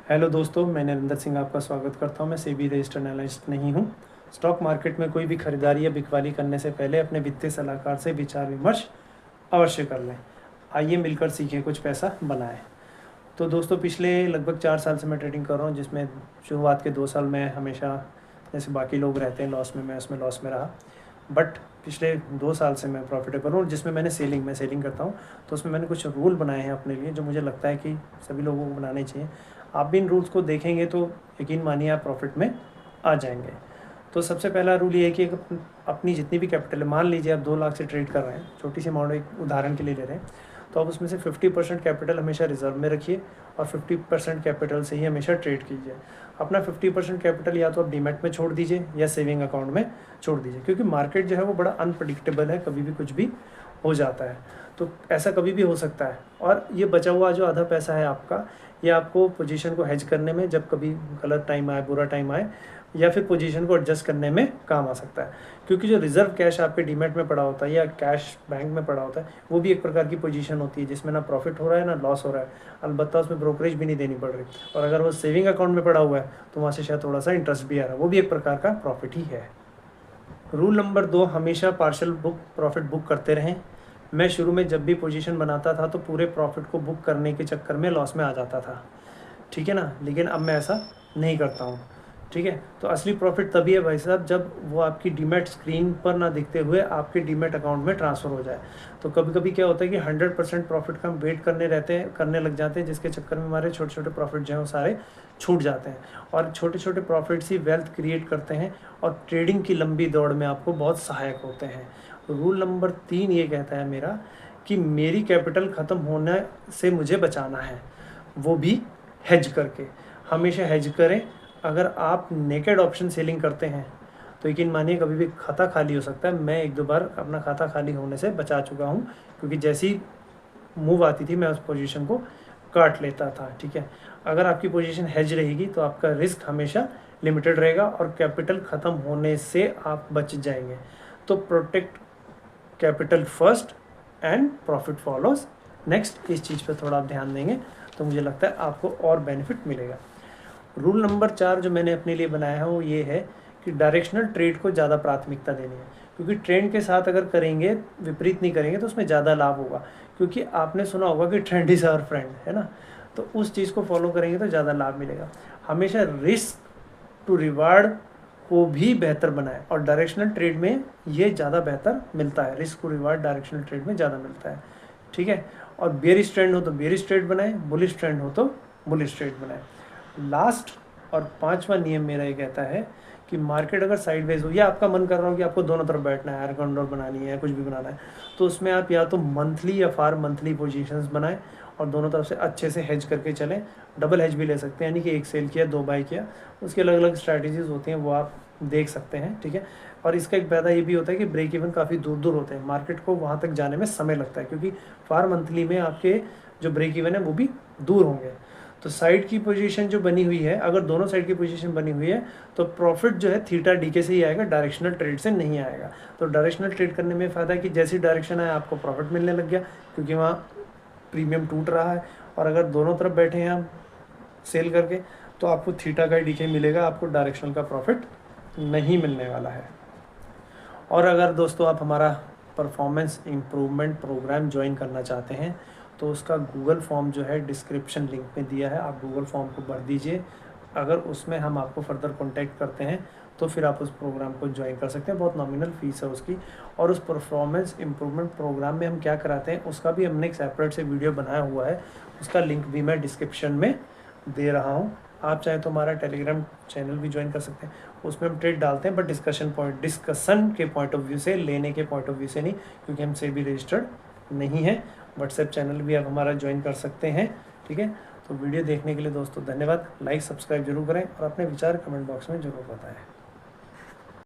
Hello दोस्तों, मैं नरेंद्र सिंह आपका स्वागत करता हूं। मैं सेबी रजिस्टर्ड एनालिस्ट नहीं हूं। स्टॉक मार्केट में कोई भी खरीदारी या बिकवाली करने से पहले अपने वित्तीय सलाहकार से विचार विमर्श अवश्य कर लें। आइए मिलकर सीखें, कुछ पैसा बनाएं। तो दोस्तों, पिछले लगभग 4 साल से मैं ट्रेडिंग कर रहा हूं, जिसमें शुरुआत के 2 साल में हमेशा जैसे बाकी लोग रहते हैं लॉस में, मैं उसमें लॉस में रहा। बट पिछले 2 साल से मैं प्रॉफिटेबल हूँ, जिसमें मैं सेलिंग करता हूँ। तो उसमें मैंने कुछ रूल बनाए हैं अपने लिए, जो मुझे लगता है कि सभी लोगों को बनाने चाहिए। आप भी इन रूल्स को देखेंगे तो यकीन मानिए आप प्रॉफिट में आ जाएंगे। तो सबसे पहला रूल ये है कि अपनी जितनी भी कैपिटल है, मान लीजिए आप 2 लाख से ट्रेड कर रहे हैं, छोटी सी अमाउंट एक उदाहरण के लिए ले रहे हैं, तो आप उसमें से 50% कैपिटल हमेशा रिजर्व में रखिए और 50% कैपिटल से ही हमेशा ट्रेड कीजिए। अपना 50% कैपिटल या तो आप डीमैट में छोड़ दीजिए या सेविंग अकाउंट में छोड़ दीजिए, क्योंकि मार्केट जो है वो बड़ा अनप्रडिक्टेबल है, कभी भी कुछ भी हो जाता है। तो ऐसा कभी भी हो सकता है, और ये बचा हुआ जो आधा पैसा है आपका, ये आपको पोजीशन को हेज करने में, जब कभी गलत टाइम आए, बुरा टाइम आए, या फिर पोजीशन को एडजस्ट करने में काम आ सकता है। क्योंकि जो रिजर्व कैश आपके डीमैट में पड़ा होता है या कैश बैंक में पड़ा होता है, वो भी एक प्रकार की पोजीशन होती है जिसमें ना प्रॉफिट हो रहा है ना लॉस हो रहा है, अलबत्ता उसमें ब्रोकरेज भी नहीं देनी पड़ रही। और अगर वो सेविंग अकाउंट में पड़ा हुआ है तो वहाँ से शायद थोड़ा सा इंटरेस्ट भी आ रहा है, वो भी एक प्रकार का प्रॉफिट ही है। रूल नंबर 2, हमेशा पार्शियल प्रॉफिट बुक करते रहें। मैं शुरू में जब भी पोजीशन बनाता था तो पूरे प्रॉफिट को बुक करने के चक्कर में लॉस में आ जाता था, ठीक है ना। लेकिन अब मैं ऐसा नहीं करता हूँ, ठीक है। तो असली प्रॉफिट तभी है भाई साहब, जब वो आपकी डीमैट स्क्रीन पर ना दिखते हुए आपके डीमैट अकाउंट में ट्रांसफ़र हो जाए। तो कभी कभी क्या होता है कि 100% प्रॉफिट का हम वेट करने लग जाते हैं, जिसके चक्कर में हमारे छोटे छोटे प्रॉफिट जो हैं वो सारे छूट जाते हैं। और छोटे छोटे प्रॉफिट्स ही वेल्थ क्रिएट करते हैं और ट्रेडिंग की लंबी दौड़ में आपको बहुत सहायक होते हैं। रूल नंबर 3 ये कहता है मेरा कि मेरी कैपिटल ख़त्म होने से मुझे बचाना है, वो भी हेज करके। हमेशा हेज करें। अगर आप नेकेड ऑप्शन सेलिंग करते हैं तो यकीन मानिए कभी भी खाता खाली हो सकता है। मैं 1-2 बार अपना खाता खाली होने से बचा चुका हूँ, क्योंकि जैसी मूव आती थी मैं उस पोजीशन को काट लेता था, ठीक है। अगर आपकी पोजीशन हेज रहेगी तो आपका रिस्क हमेशा लिमिटेड रहेगा और कैपिटल ख़त्म होने से आप बच जाएंगे। तो protect capital first and profit follows next. इस चीज़ पर थोड़ा आप ध्यान देंगे तो मुझे लगता है आपको और बेनिफिट मिलेगा। रूल नंबर 4 जो मैंने अपने लिए बनाया है वो ये है कि डायरेक्शनल ट्रेड को ज़्यादा प्राथमिकता देनी है, क्योंकि ट्रेंड के साथ अगर करेंगे, विपरीत नहीं करेंगे तो उसमें ज़्यादा लाभ होगा। क्योंकि आपने सुना होगा कि ट्रेंड इज़ आवर फ्रेंड, है ना। तो उस चीज़ को फॉलो करेंगे तो ज़्यादा लाभ मिलेगा। हमेशा रिस्क टू रिवार्ड को भी बेहतर बनाए, और डायरेक्शनल ट्रेड में ये ज़्यादा बेहतर मिलता है। Risk to reward directional trade में ज़्यादा मिलता है, ठीक है। और बेयरिश ट्रेंड हो तो बेयरिश ट्रेड बनाए, बुलिश ट्रेंड हो तो बुलिश ट्रेड बनाए। लास्ट और 5वां नियम मेरा ये कहता है कि मार्केट अगर साइडवेज हो, या आपका मन कर रहा हो कि आपको दोनों तरफ बैठना है, कंट्रोल बनानी है, कुछ भी बनाना है, तो उसमें आप या तो मंथली या फार मंथली पोजीशंस बनाएं और दोनों तरफ से अच्छे से हेज करके चलें। डबल हेज भी ले सकते हैं, यानी कि 1 सेल किया 2 बाई किया, उसकी अलग अलग स्ट्रैटेजीज होती हैं, वो आप देख सकते हैं, ठीक है। और इसका एक फायदा ये भी होता है कि ब्रेक इवन काफ़ी दूर दूर होते हैं, मार्केट को वहाँ तक जाने में समय लगता है, क्योंकि फार मंथली में आपके जो ब्रेक इवन है वो भी दूर होंगे। तो साइड की पोजीशन जो बनी हुई है, अगर दोनों साइड की पोजीशन बनी हुई है तो प्रॉफिट जो है थीटा डीके से ही आएगा, डायरेक्शनल ट्रेड से नहीं आएगा। तो डायरेक्शनल ट्रेड करने में फ़ायदा है कि जैसी डायरेक्शन है आपको प्रॉफिट मिलने लग गया, क्योंकि वहाँ प्रीमियम टूट रहा है। और अगर दोनों तरफ बैठे हैं आप सेल करके, तो आपको थीटा का डीके मिलेगा, आपको डायरेक्शनल का प्रॉफिट नहीं मिलने वाला है। और अगर दोस्तों आप हमारा परफॉर्मेंस इम्प्रूवमेंट प्रोग्राम ज्वाइन करना चाहते हैं तो उसका गूगल फॉर्म जो है डिस्क्रिप्शन लिंक में दिया है, आप गूगल फॉर्म को भर दीजिए। अगर उसमें हम आपको फर्दर कॉन्टैक्ट करते हैं तो फिर आप उस प्रोग्राम को ज्वाइन कर सकते हैं। बहुत नॉमिनल फ़ीस है उसकी। और उस परफॉर्मेंस इम्प्रूवमेंट प्रोग्राम में हम क्या कराते हैं उसका भी हमने एक सेपरेट से वीडियो बनाया हुआ है, उसका लिंक भी मैं डिस्क्रिप्शन में दे रहा हूँ। आप चाहें तो हमारा टेलीग्राम चैनल भी ज्वाइन कर सकते हैं, उसमें हम ट्रेड डालते हैं, बट डिस्कशन के पॉइंट ऑफ व्यू से, लेने के पॉइंट ऑफ व्यू से नहीं, क्योंकि हम सेबी रजिस्टर्ड नहीं है। व्हाट्सएप चैनल भी आप हमारा ज्वाइन कर सकते हैं, ठीक है। तो वीडियो देखने के लिए दोस्तों धन्यवाद। लाइक सब्सक्राइब जरूर करें और अपने विचार कमेंट बॉक्स में जरूर बताएं।